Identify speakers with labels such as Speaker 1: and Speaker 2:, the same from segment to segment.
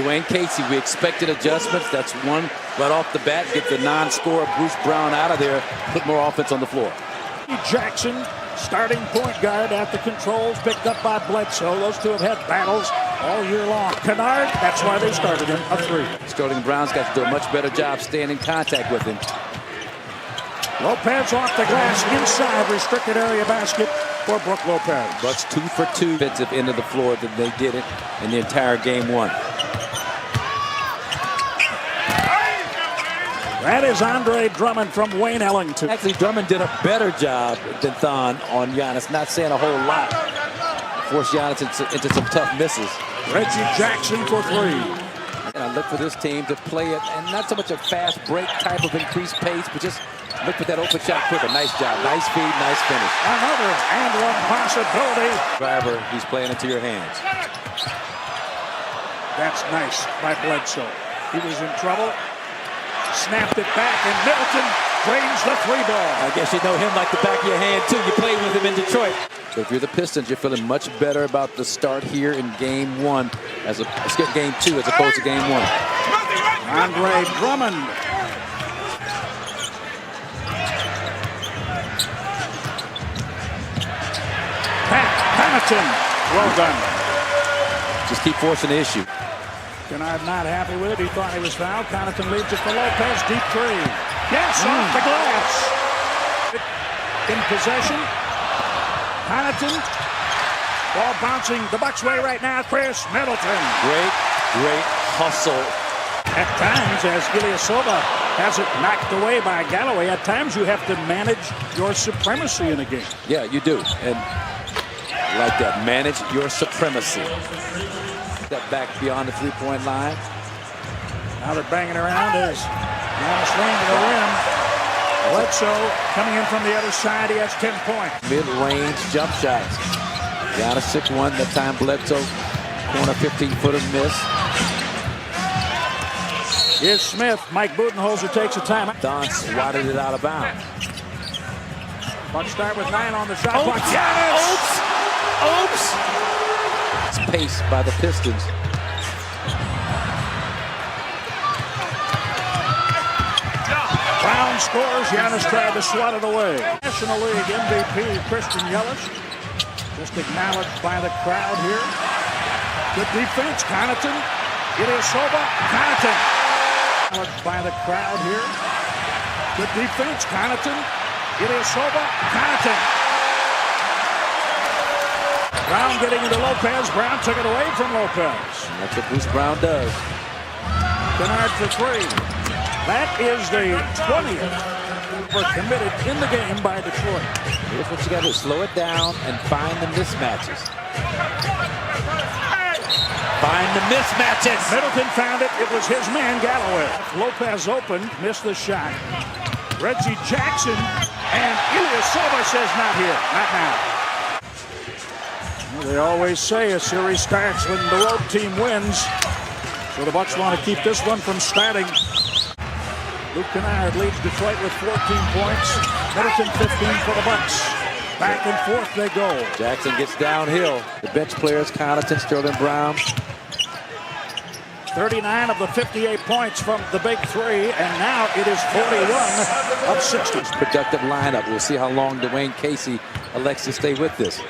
Speaker 1: Dwayne Casey, we expected adjustments. That's one right off the bat. Get the non-scorer Bruce Brown out of there. Put more offense on the floor.
Speaker 2: Jackson, starting point guard at the controls, picked up by Bledsoe. Those two have had battles all year long. Kennard, that's why they started him, a three.
Speaker 1: Sterling Brown's got to do a much better job staying in contact with him.
Speaker 2: Lopez off the glass inside restricted area basket for Brook Lopez.
Speaker 1: Bucks 2 for 2 defensive end of the floor than they did it in the entire game one.
Speaker 2: That is Andre Drummond from Wayne Ellington.
Speaker 1: Actually, Drummond did a better job than Thon on Giannis. Not saying a whole lot. Forced Giannis into some tough misses.
Speaker 2: Reggie Jackson for three.
Speaker 1: And I look for this team to play it, and not so much a fast break type of increased pace, but just look for that open shot quicker. Nice job. Nice feed. Nice finish.
Speaker 2: Another and one possibility.
Speaker 1: Driver, he's playing into your hands.
Speaker 2: That's nice by Bledsoe. He was in trouble. Snapped it back, and Middleton drains the three ball.
Speaker 1: I guess you know him like the back of your hand, too. You played with him in Detroit. So if you're the Pistons, you're feeling much better about the start here in game one, game two as opposed to game one.
Speaker 2: Andre Drummond. Pat Connaughton. Well done.
Speaker 1: Just keep forcing the issue.
Speaker 2: Kennard not happy with it. He thought he was fouled. Connaughton leads it for Lopez. Deep three. Yes, off the glass. In possession. Connaughton. Ball bouncing the Bucks' way right now. Chris Middleton.
Speaker 1: Great hustle.
Speaker 2: At times, as Ilyasova has it knocked away by Galloway, at times you have to manage your supremacy in a game.
Speaker 1: Yeah, you do. And like that, manage your supremacy. Step back beyond the three-point line.
Speaker 2: Now they're banging around as Giannis Lane to the rim. Bledsoe coming in from the other side. He has 10 points.
Speaker 1: Mid-range jump shots. Giannis 6-1. That time Bledsoe. Corner 15-footer miss.
Speaker 2: Here's Smith. Mike Budenholzer takes a timeout.
Speaker 1: Don swatted it out of bounds.
Speaker 2: Bucks start with 9 on the shot clock.
Speaker 1: Oops! It's paced by the Pistons.
Speaker 2: Brown scores. Giannis tried to swat it away. National League MVP Christian Yelich. Just acknowledged by the crowd here. Good defense. Connaughton. Ilyasova. Connaughton. Acknowledged by the crowd here. Good defense. Connaughton. Ilyasova. Connaughton. Brown getting into Lopez. Brown took it away from Lopez.
Speaker 1: And that's what Bruce Brown does.
Speaker 2: Kennard for three. That is the 20th committed in the game by Detroit.
Speaker 1: Here's what you got to do. Slow it down and find the mismatches. Find the mismatches.
Speaker 2: Middleton found it. It was his man, Galloway. Lopez open. Missed the shot. Reggie Jackson. And Ilyasova says not here. Not now. They always say a series starts when the road team wins. So the Bucks want to keep this one from starting. Luke Kennard leads Detroit with 14 points. Middleton 15 for the Bucks. Back and forth they go.
Speaker 1: Jackson gets downhill. The bench players, Connaughton, Sterling Brown.
Speaker 2: 39 of the 58 points from the big three, and now it is 41 of 60.
Speaker 1: Productive lineup. We'll see how long Dwayne Casey elects to stay with this.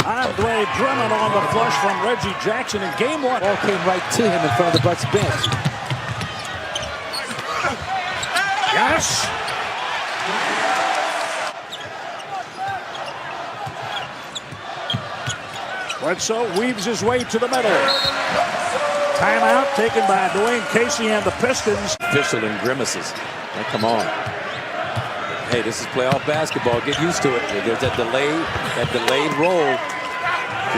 Speaker 2: Andre Drummond on the flush from Reggie Jackson in game one.
Speaker 1: Ball came right to him in front of the Bucks bench.
Speaker 2: Yes. Bledsoe weaves his way to the middle. Timeout taken by Dwayne Casey and the Pistons.
Speaker 1: Official and grimaces. Now, come on. Hey, this is playoff basketball. Get used to it. There's that delayed roll.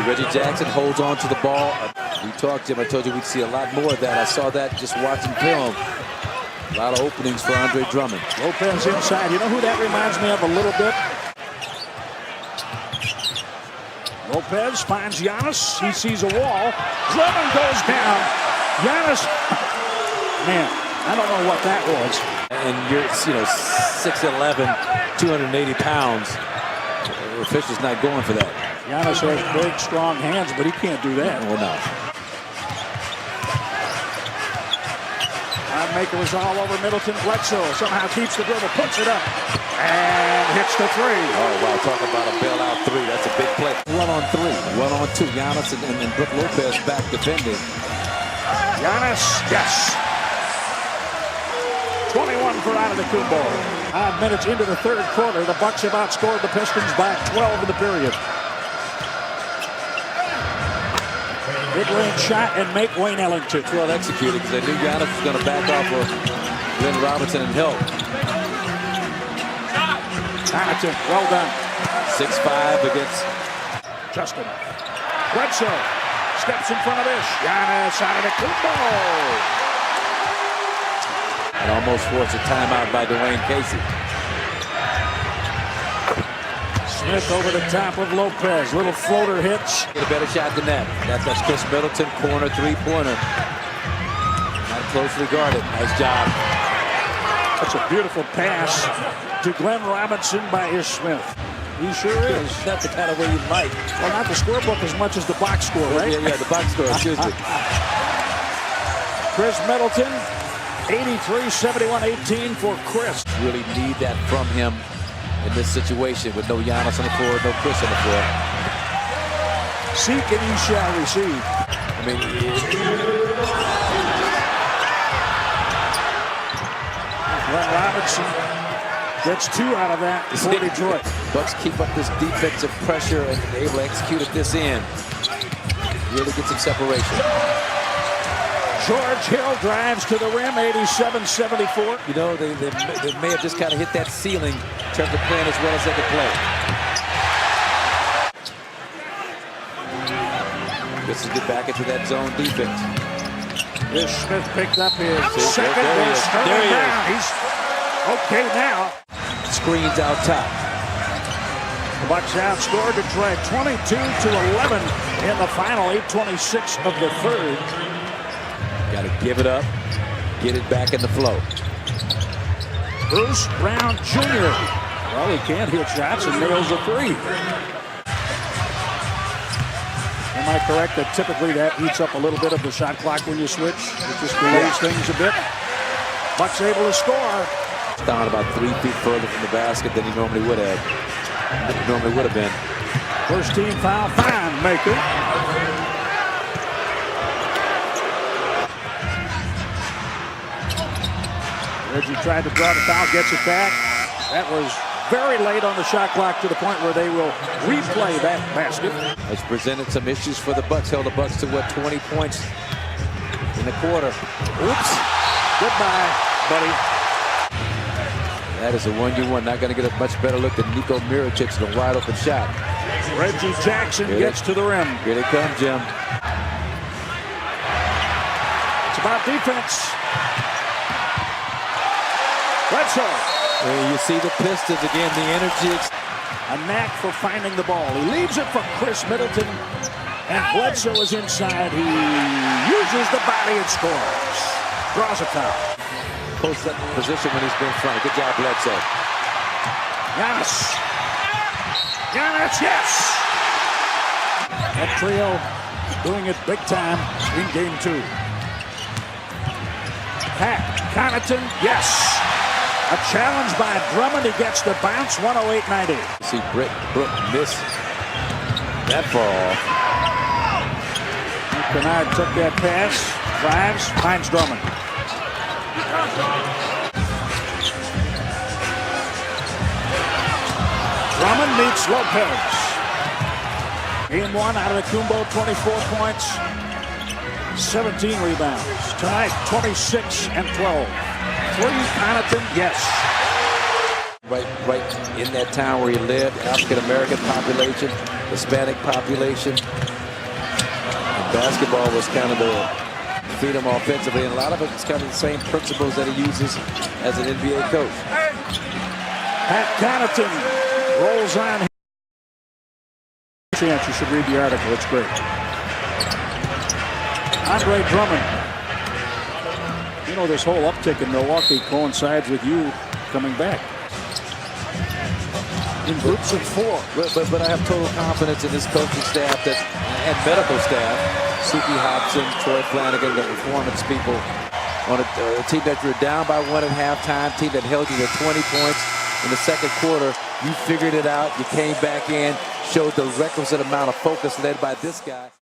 Speaker 1: Reggie Jackson holds on to the ball. We talked, Jim. I told you we'd see a lot more of that. I saw that just watching film. A lot of openings for Andre Drummond.
Speaker 2: Lopez inside. You know who that reminds me of a little bit? Lopez finds Giannis. He sees a wall. Drummond goes down. Giannis. Man, I don't know what that was.
Speaker 1: And you're, 6'11", 280 pounds. The official's not going for that.
Speaker 2: Giannis has big, strong hands, but he can't do that.
Speaker 1: Well, no.
Speaker 2: Shot maker is all over Middleton. Bledsoe somehow keeps the dribble, puts it up, and hits the three.
Speaker 1: Oh, wow, talk about a bailout three. That's a big play. 1-on-3, 1-on-2. Giannis and Brook Lopez back defending.
Speaker 2: Giannis, yes. 21 for Antetokounmpo. 5 minutes into the third quarter, the Bucks have outscored the Pistons by 12 in the period. Mid-range shot and make Wayne Ellington.
Speaker 1: Well executed because they knew Giannis was going to back off of Glenn Robinson and help.
Speaker 2: Ellington, well done.
Speaker 1: 6'5" against
Speaker 2: Justin. Bledsoe steps in front of this. Giannis Antetokounmpo.
Speaker 1: And almost forced a timeout by Dwayne Casey.
Speaker 2: Smith over the top of Lopez. Little floater hits.
Speaker 1: Get a better shot than that. That's Chris Middleton, corner three-pointer. Not closely guarded. Nice job.
Speaker 2: That's a beautiful pass to Glenn Robinson by Ish Smith. He sure is.
Speaker 1: That's the kind of way you like.
Speaker 2: Well, not the scorebook as much as the box score, right?
Speaker 1: Yeah, the box score, excuse me.
Speaker 2: Chris Middleton, 83-71-18 for Chris.
Speaker 1: Really need that from him in this situation with no Giannis on the floor, no Chris on the floor.
Speaker 2: Seek and he shall receive.
Speaker 1: I mean,
Speaker 2: Glenn Robinson gets 2 out of that for Detroit.
Speaker 1: Bucks keep up this defensive pressure and able to execute at this end. Really get some separation.
Speaker 2: George Hill drives to the rim, 87-74.
Speaker 1: You know, they may have just kind of hit that ceiling in terms of playing as well as they could play. This is get back into that zone defense.
Speaker 2: Ish Smith picked up his second.
Speaker 1: There he is.
Speaker 2: He's okay now.
Speaker 1: Screens out top.
Speaker 2: The Bucks outscored Detroit 22-11 in the final 8:26 of the third.
Speaker 1: Got to give it up, get it back in the flow.
Speaker 2: Bruce Brown Jr. Well, he can't hit shots and nails a three. Am I correct that typically that eats up a little bit of the shot clock when you switch? It just delays things a bit. Bucks able to score.
Speaker 1: Down about 3 feet further from the basket than he normally would have. Been.
Speaker 2: First team foul, fine maker. Reggie tried to draw the foul, gets it back. That was very late on the shot clock to the point where they will replay that basket.
Speaker 1: It's presented some issues for the Bucks. Held the Bucks to, 20 points in the quarter.
Speaker 2: Oops. Goodbye, buddy.
Speaker 1: That is a 1-1. Not going to get a much better look than Nico Mirotic's a wide open shot.
Speaker 2: Reggie Jackson gets to the rim.
Speaker 1: Here they come, Jim.
Speaker 2: It's about defense. Bledsoe.
Speaker 1: You see the Pistons again, the energy.
Speaker 2: A knack for finding the ball. He leaves it for Chris Middleton. And Bledsoe is inside. He uses the body and scores. Draws a foul.
Speaker 1: Post that position when he's been front. Good job, Bledsoe.
Speaker 2: Giannis. Giannis, yes! That trio doing it big time in game 2. Pat Connaughton, yes! A challenge by Drummond. He gets the bounce, 108-90.
Speaker 1: See Brook miss that far off.
Speaker 2: Kennard took that pass, drives, finds Drummond. Drummond meets Lopez. Game 1 out of Antetokounmpo, 24 points, 17 rebounds. Tonight, 26 and 12. 3, Connaughton, yes.
Speaker 1: Right in that town where he lived, African-American population, Hispanic population. And basketball was kind of the freedom offensively, and a lot of it's kind of the same principles that he uses as an NBA coach.
Speaker 2: Pat Connaughton rolls on. Chance, you should read the article. It's great. Andre Drummond. You know, this whole uptick in Milwaukee coincides with you coming back. In groups of 4.
Speaker 1: But I have total confidence in this coaching staff and medical staff. Suki Hobson, Troy Flanagan, the performance people. on a team that you're down by 1 at halftime, team that held you to 20 points in the second quarter. You figured it out. You came back in, showed the requisite amount of focus led by this guy.